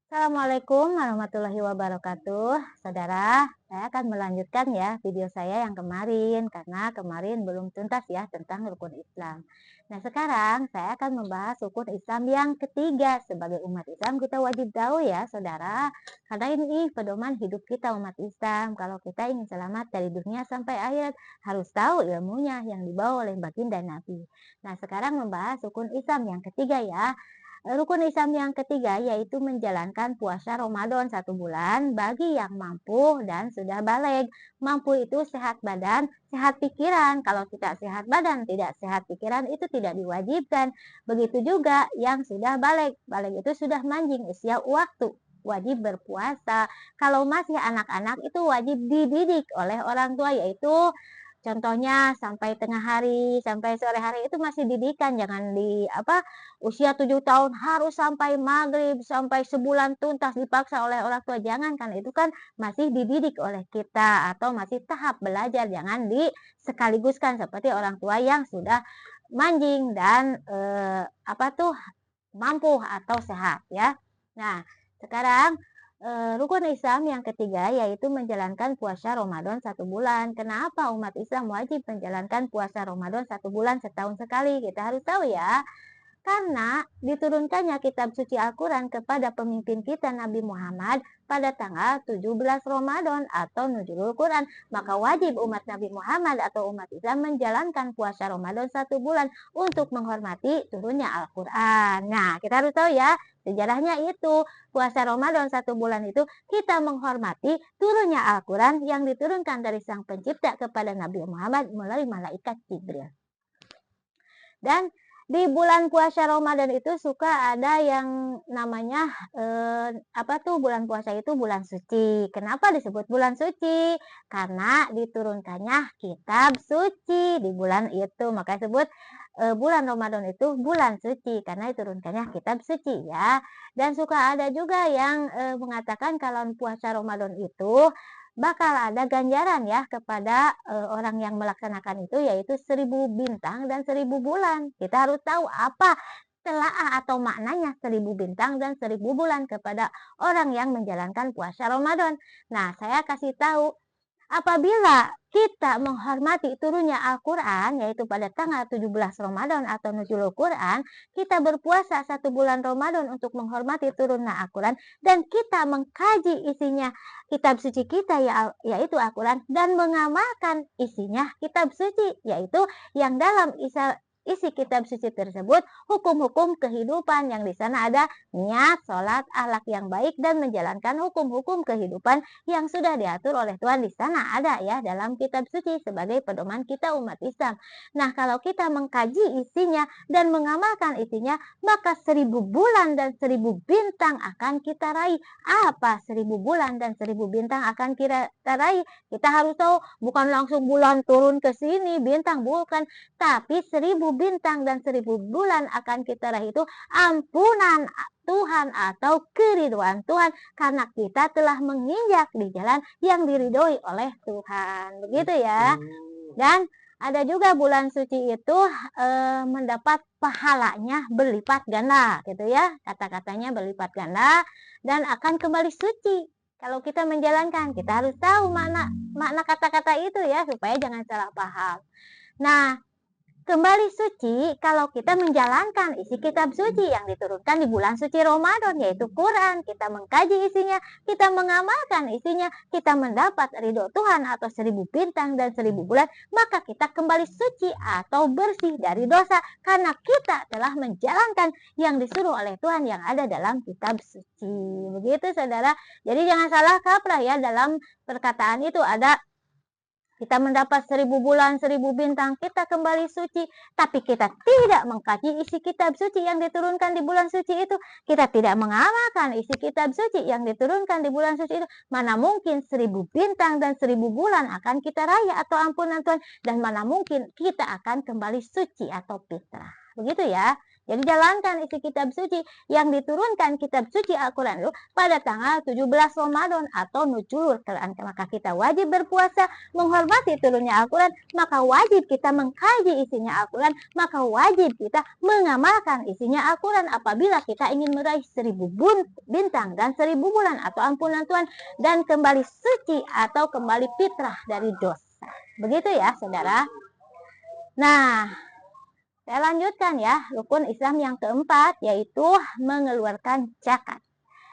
Assalamualaikum warahmatullahi wabarakatuh. Saudara, saya akan melanjutkan ya video saya yang kemarin karena kemarin belum tuntas ya tentang rukun Islam. Nah, sekarang saya akan membahas rukun Islam yang ketiga. Sebagai umat Islam kita wajib tahu ya, Saudara. Karena ini pedoman hidup kita umat Islam. Kalau kita ingin selamat dari dunia sampai akhirat, harus tahu ilmunya yang dibawa oleh baginda Nabi. Nah, sekarang membahas rukun Islam yang ketiga ya. Rukun Islam yang ketiga yaitu menjalankan puasa Ramadan 1 bulan bagi yang mampu dan sudah baligh. Mampu itu sehat badan, sehat pikiran. Kalau tidak sehat badan, tidak sehat pikiran itu tidak diwajibkan. Begitu juga yang sudah baligh. Baligh itu sudah manjing usia waktu. Wajib berpuasa. Kalau masih anak-anak itu wajib dididik oleh orang tua, yaitu contohnya sampai tengah hari, sampai sore hari itu masih didikan, jangan usia 7 tahun harus sampai maghrib, sampai sebulan tuntas dipaksa oleh orang tua, jangan, kan itu kan masih dididik oleh kita atau masih tahap belajar, jangan disekaliguskan seperti orang tua yang sudah manjing dan mampu atau sehat ya. Nah, sekarang rukun Islam yang ketiga yaitu menjalankan puasa Ramadan 1 bulan. Kenapa umat Islam wajib menjalankan puasa Ramadan 1 bulan setahun sekali? Kita harus tahu ya. Karena diturunkannya kitab suci Al-Quran kepada pemimpin kita Nabi Muhammad pada tanggal 17 Ramadan atau Nuzulul Quran. Maka wajib umat Nabi Muhammad atau umat Islam menjalankan puasa Ramadan 1 bulan untuk menghormati turunnya Al-Quran. Nah, kita harus tahu ya, sejarahnya itu puasa Ramadan 1 bulan itu kita menghormati turunnya Al-Quran yang diturunkan dari Sang Pencipta kepada Nabi Muhammad melalui malaikat Jibril. Dan di bulan puasa Ramadan itu suka ada yang namanya bulan puasa itu bulan suci. Kenapa disebut bulan suci? Karena diturunkannya kitab suci di bulan itu. Maka disebut bulan Ramadan itu bulan suci karena diturunkannya kitab suci ya. Dan suka ada juga yang mengatakan kalau puasa Ramadan itu bakal ada ganjaran ya kepada orang yang melaksanakan itu, yaitu 1.000 bintang dan 1.000 bulan. Kita harus tahu apa telaah atau maknanya 1.000 bintang dan 1.000 bulan kepada orang yang menjalankan puasa Ramadan. Nah, saya kasih tahu, apabila kita menghormati turunnya Al-Quran, yaitu pada tanggal 17 Ramadan atau Nuzulul Quran, kita berpuasa 1 bulan Ramadan untuk menghormati turunnya Al-Quran, dan kita mengkaji isinya kitab suci kita yaitu Al-Quran, dan mengamalkan isinya kitab suci, yaitu yang dalam isi kitab suci tersebut hukum-hukum kehidupan, yang di sana ada niat, sholat, akhlak yang baik, dan menjalankan hukum-hukum kehidupan yang sudah diatur oleh Tuhan. Di sana ada ya dalam kitab suci sebagai pedoman kita umat Islam. Nah, kalau kita mengkaji isinya dan mengamalkan isinya, maka 1.000 bulan dan 1.000 bintang akan kita raih. Apa 1.000 bulan dan 1.000 bintang akan kita raih? Kita harus tahu, bukan langsung bulan turun ke sini bintang, bukan, tapi 1.000 bintang dan 1.000 bulan akan kita raih itu ampunan Tuhan atau keriduan Tuhan, karena kita telah menginjak di jalan yang diridhoi oleh Tuhan. Begitu ya. Dan ada juga bulan suci itu mendapat pahalanya berlipat ganda gitu ya. Kata-katanya berlipat ganda dan akan kembali suci. Kalau kita menjalankan, kita harus tahu makna kata-kata itu ya, supaya jangan salah paham. Nah, kembali suci kalau kita menjalankan isi kitab suci yang diturunkan di bulan suci Ramadan, yaitu Quran. Kita mengkaji isinya, kita mengamalkan isinya, kita mendapat ridho Tuhan atau 1.000 bintang dan 1.000 bulan, maka kita kembali suci atau bersih dari dosa karena kita telah menjalankan yang disuruh oleh Tuhan yang ada dalam kitab suci. Begitu saudara. Jadi jangan salah kaprah ya, dalam perkataan itu ada kita mendapat 1.000 bulan, 1.000 bintang, kita kembali suci. Tapi kita tidak mengkaji isi kitab suci yang diturunkan di bulan suci itu. Kita tidak mengamalkan isi kitab suci yang diturunkan di bulan suci itu. Mana mungkin 1.000 bintang dan 1.000 bulan akan kita raya atau ampunan Tuhan. Dan mana mungkin kita akan kembali suci atau fitrah. Begitu ya. Jadi jalankan isi kitab suci yang diturunkan kitab suci Al-Quran itu pada tanggal 17 Ramadan atau Nuzul Quran. Maka kita wajib berpuasa menghormati turunnya Al-Quran, maka wajib kita mengkaji isinya Al-Quran, maka wajib kita mengamalkan isinya Al-Quran apabila kita ingin meraih 1000 bintang dan 1000 bulan atau ampunan Tuhan dan kembali suci atau kembali fitrah dari dosa. Begitu ya saudara. Nah, saya lanjutkan ya, rukun Islam yang keempat yaitu mengeluarkan zakat.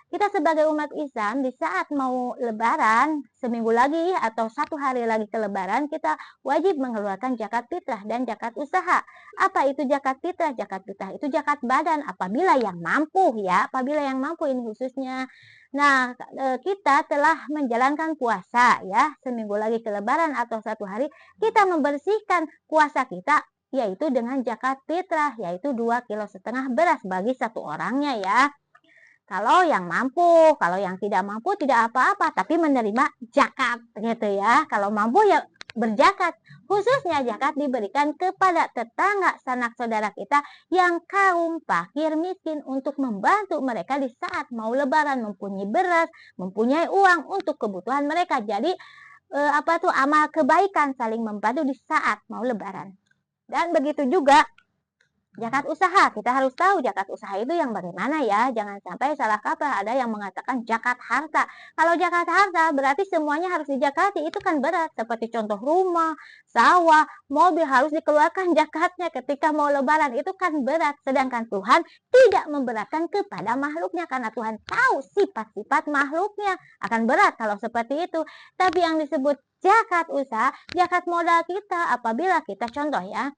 Kita sebagai umat Islam di saat mau lebaran, seminggu lagi atau 1 hari lagi ke lebaran, kita wajib mengeluarkan zakat fitrah dan zakat usaha. Apa itu zakat fitrah? Zakat fitrah itu zakat badan apabila yang mampu ya, apabila yang mampu ini khususnya. Nah, kita telah menjalankan puasa ya, seminggu lagi ke lebaran atau 1 hari, kita membersihkan puasa kita yaitu dengan zakat fitrah, yaitu 2,5 kg beras bagi 1 orangnya ya. Kalau yang mampu, kalau yang tidak mampu tidak apa-apa, tapi menerima zakat gitu ya. Kalau mampu ya berzakat. Khususnya zakat diberikan kepada tetangga sanak saudara kita yang kaum fakir miskin untuk membantu mereka di saat mau lebaran, mempunyai beras, mempunyai uang untuk kebutuhan mereka. Jadi amal kebaikan saling membantu di saat mau lebaran. Dan begitu juga zakat usaha, kita harus tahu zakat usaha itu yang bagaimana ya, jangan sampai salah kaprah ada yang mengatakan zakat harta. Kalau zakat harta berarti semuanya harus dizakati, itu kan berat, seperti contoh rumah, sawah, mobil harus dikeluarkan zakatnya ketika mau lebaran, itu kan berat. Sedangkan Tuhan tidak memberatkan kepada makhluknya karena Tuhan tahu sifat-sifat makhluknya akan berat kalau seperti itu. Tapi yang disebut zakat usaha, zakat modal kita apabila kita contoh ya,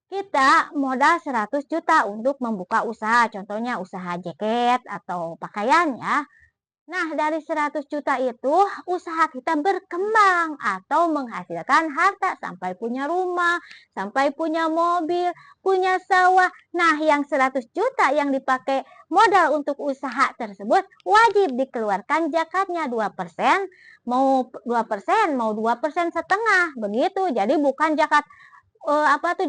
kita modal 100 juta untuk membuka usaha, contohnya usaha jaket atau pakaian ya. Nah, dari 100 juta itu usaha kita berkembang atau menghasilkan harta sampai punya rumah, sampai punya mobil, punya sawah. Nah, yang 100 juta yang dipakai modal untuk usaha tersebut wajib dikeluarkan zakatnya 2%, mau 2%, mau 2,5%, begitu. Jadi bukan zakat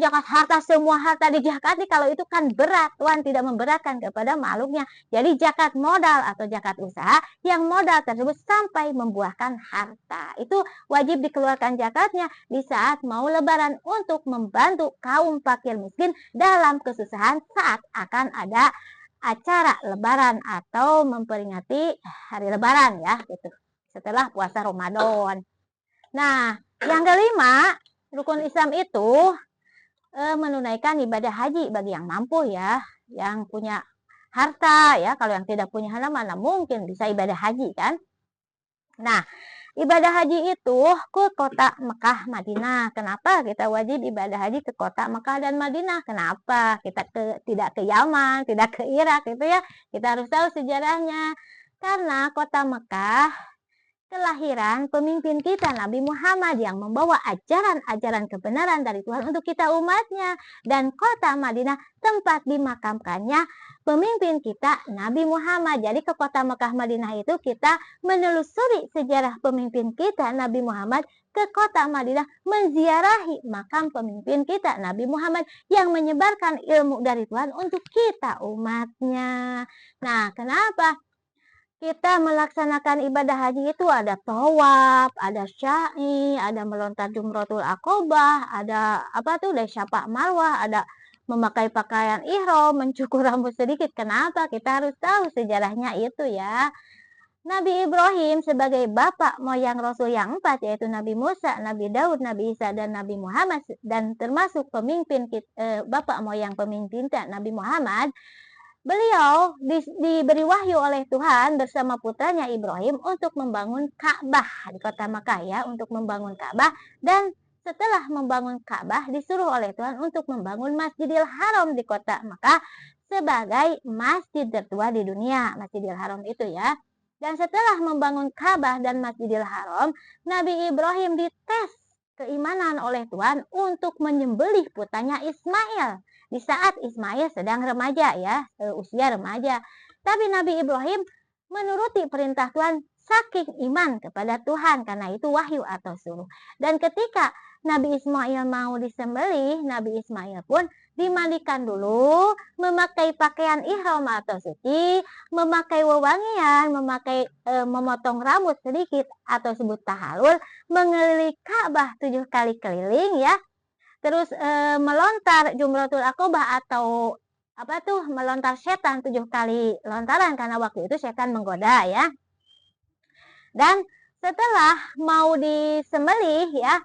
zakat harta, semua harta dizakati, kalau itu kan berat, Tuhan tidak memberatkan kepada makhluknya. Jadi zakat modal atau zakat usaha yang modal tersebut sampai membuahkan harta, itu wajib dikeluarkan zakatnya di saat mau lebaran untuk membantu kaum fakir miskin dalam kesusahan saat akan ada acara lebaran atau memperingati hari lebaran ya gitu, setelah puasa Ramadan. Nah, yang kelima, rukun Islam itu menunaikan ibadah haji bagi yang mampu ya, yang punya harta ya. Kalau yang tidak punya harta mana mungkin bisa ibadah haji kan. Nah, ibadah haji itu ke kota Mekah, Madinah. Kenapa kita wajib ibadah haji ke kota Mekah dan Madinah? Kenapa kita tidak ke Yaman, tidak ke Irak gitu ya? Kita harus tahu sejarahnya. Karena kota Mekah kelahiran pemimpin kita Nabi Muhammad yang membawa ajaran-ajaran kebenaran dari Tuhan untuk kita umatnya. Dan kota Madinah tempat dimakamkannya pemimpin kita Nabi Muhammad. Jadi ke kota Mekah Madinah itu kita menelusuri sejarah pemimpin kita Nabi Muhammad, ke kota Madinah menziarahi makam pemimpin kita Nabi Muhammad yang menyebarkan ilmu dari Tuhan untuk kita umatnya. Nah, kenapa kita melaksanakan ibadah haji itu ada tawaf, ada sya'i, ada melontar jumratul aqobah, ada dari syafa marwah, ada memakai pakaian ihram, mencukur rambut sedikit. Kenapa? Kita harus tahu sejarahnya itu ya. Nabi Ibrahim sebagai bapak moyang Rasul yang 4 yaitu Nabi Musa, Nabi Daud, Nabi Isa dan Nabi Muhammad, dan termasuk pemimpin bapak moyang pemimpin Nabi Muhammad. Beliau diberi wahyu oleh Tuhan bersama putranya Ibrahim untuk membangun Ka'bah di kota Makkah ya, untuk membangun Ka'bah. Dan setelah membangun Ka'bah disuruh oleh Tuhan untuk membangun Masjidil Haram di kota Makkah sebagai masjid tertua di dunia, Masjidil Haram itu ya. Dan setelah membangun Ka'bah dan Masjidil Haram, Nabi Ibrahim dites keimanan oleh Tuhan untuk menyembelih putranya Ismail di saat Ismail sedang remaja ya, usia remaja. Tapi Nabi Ibrahim menuruti perintah Tuhan saking iman kepada Tuhan, karena itu wahyu atau suruh. Dan ketika Nabi Ismail mau disembelih, Nabi Ismail pun dimandikan dulu, memakai pakaian ihram atau suci, memakai wewangian, memotong rambut sedikit atau sebut tahalul, mengelilingi Ka'bah 7 kali keliling ya. Terus melontar Jumratul Aqobah atau melontar setan 7 kali lontaran karena waktu itu setan menggoda ya. Dan setelah mau disembelih ya,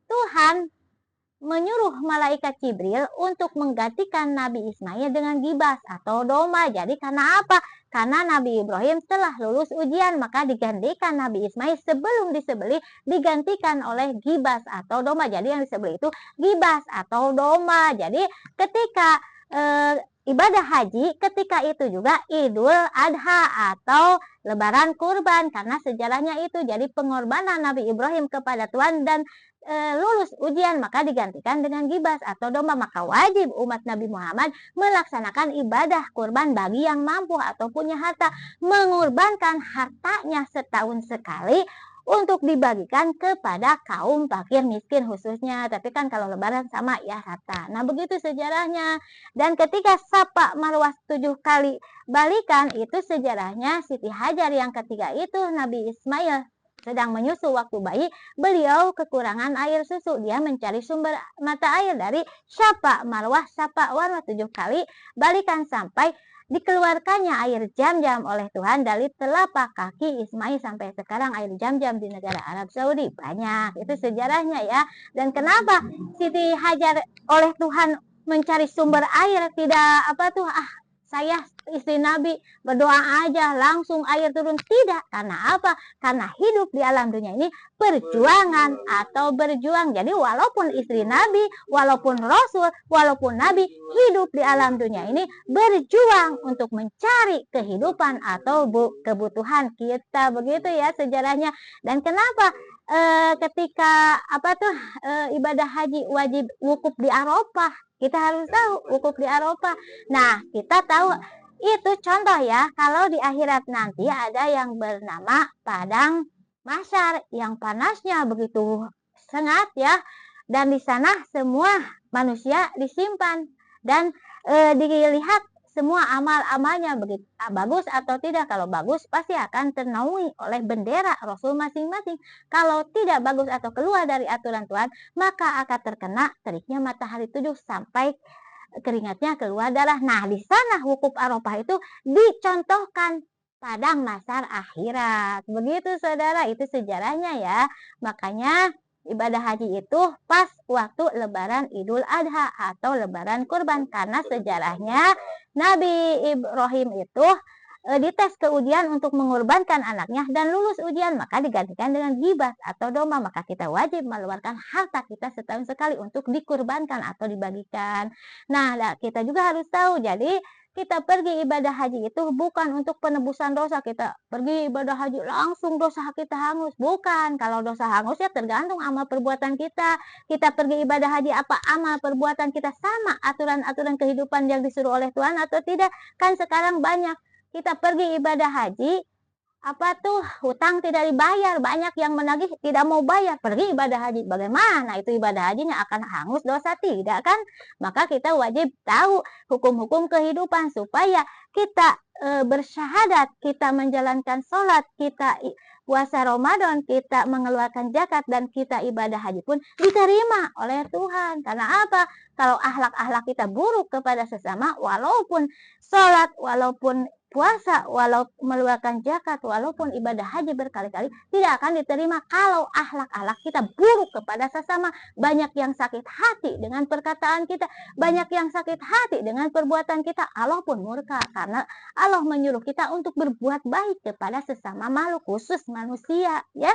Tuhan menyuruh malaikat Jibril untuk menggantikan Nabi Ismail dengan gibas atau domba. Jadi karena apa? Karena Nabi Ibrahim telah lulus ujian, maka digantikan Nabi Ismail sebelum disembelih digantikan oleh gibas atau domba. Jadi yang disembelih itu gibas atau domba. Jadi ketika ibadah haji, ketika itu juga Idul Adha atau Lebaran kurban, karena sejarahnya itu. Jadi pengorbanan Nabi Ibrahim kepada Tuhan dan lulus ujian maka digantikan dengan gibas atau domba. Maka wajib umat Nabi Muhammad melaksanakan ibadah kurban bagi yang mampu atau punya harta, mengorbankan hartanya setahun sekali untuk dibagikan kepada kaum fakir miskin khususnya. Tapi kan kalau lebaran sama ya harta. Nah begitu sejarahnya. Dan ketika Safa Marwah 7 kali balikan, itu sejarahnya Siti Hajar yang ketiga itu Nabi Ismail sedang menyusu waktu bayi, beliau kekurangan air susu. Dia mencari sumber mata air dari Safa Marwah 7 kali balikan sampai dikeluarkannya air Zam-Zam oleh Tuhan dari telapak kaki Ismail. Sampai sekarang air Zam-Zam di negara Arab Saudi banyak. Itu sejarahnya ya. Dan kenapa Siti Hajar oleh Tuhan mencari sumber air, tidak saya istri Nabi berdoa aja langsung air turun, tidak. Karena apa? Karena hidup di alam dunia ini perjuangan atau berjuang. Jadi walaupun istri Nabi, walaupun Rasul, walaupun Nabi, hidup di alam dunia ini berjuang untuk mencari kehidupan atau kebutuhan kita. Begitu ya sejarahnya. Dan kenapa ketika ibadah haji wajib wukuf di Arafah? Kita harus tahu wukuf di Arafah. Nah, kita tahu itu contoh ya, kalau di akhirat nanti ada yang bernama padang mahsyar yang panasnya begitu sangat ya. Dan di sana semua manusia disimpan dan dilihat semua amal-amalnya begitu bagus atau tidak. Kalau bagus pasti akan ternaungi oleh bendera Rasul masing-masing. Kalau tidak bagus atau keluar dari aturan Tuhan, maka akan terkena teriknya matahari 7 sampai keringatnya keluar darah. Nah, di sana wukuf Arafah itu dicontohkan padang mahsyar akhirat. Begitu saudara, itu sejarahnya ya. Makanya ibadah haji itu pas waktu lebaran Idul Adha atau lebaran kurban, karena sejarahnya Nabi Ibrahim itu dites ke ujian untuk mengorbankan anaknya dan lulus ujian, maka digantikan dengan gibas atau domba. Maka kita wajib mengeluarkan harta kita setahun sekali untuk dikurbankan atau dibagikan. Nah, kita juga harus tahu, jadi kita pergi ibadah haji itu bukan untuk penebusan dosa. Kita pergi ibadah haji langsung dosa kita hangus. Bukan. Kalau dosa hangus ya tergantung amal perbuatan kita. Kita pergi ibadah haji apa amal perbuatan kita sama aturan-aturan kehidupan yang disuruh oleh Tuhan atau tidak. Kan sekarang banyak kita pergi ibadah haji, hutang tidak dibayar, banyak yang menagih tidak mau bayar, pergi ibadah haji. Bagaimana itu ibadah hajinya akan hangus dosa? Tidak kan? Maka kita wajib tahu hukum-hukum kehidupan supaya kita bersyahadat, kita menjalankan sholat, kita puasa Ramadan, kita mengeluarkan zakat, dan kita ibadah haji pun diterima oleh Tuhan. Karena apa? Kalau akhlak-akhlak kita buruk kepada sesama, walaupun sholat, walaupun puasa, walau mengeluarkan zakat, walaupun ibadah haji berkali-kali, tidak akan diterima kalau akhlak-akhlak kita buruk kepada sesama. Banyak yang sakit hati dengan perkataan kita, banyak yang sakit hati dengan perbuatan kita. Allah pun murka karena Allah menyuruh kita untuk berbuat baik kepada sesama makhluk, khusus manusia ya.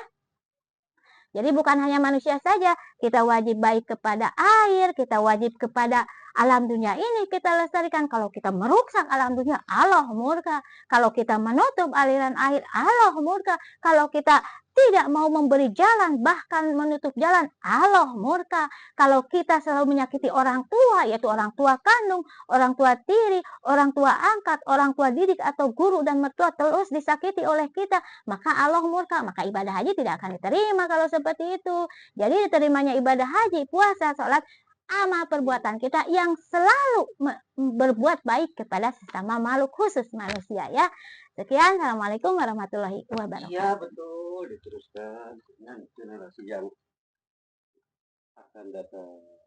Jadi bukan hanya manusia saja, kita wajib baik kepada air, kita wajib kepada alam dunia ini kita lestarikan. Kalau kita merusak alam dunia, Allah murka. Kalau kita menutup aliran air, Allah murka. Kalau kita tidak mau memberi jalan, bahkan menutup jalan, Allah murka. Kalau kita selalu menyakiti orang tua, yaitu orang tua kandung, orang tua tiri, orang tua angkat, orang tua didik atau guru dan mertua terus disakiti oleh kita, maka Allah murka. Maka ibadah haji tidak akan diterima kalau seperti itu. Jadi diterimanya ibadah haji, puasa, sholat amal perbuatan kita yang selalu berbuat baik kepada sesama makhluk, khusus manusia ya. Sekian, assalamualaikum warahmatullahi Iya wabarakatuh. betul, diteruskan dengan generasi yang akan datang.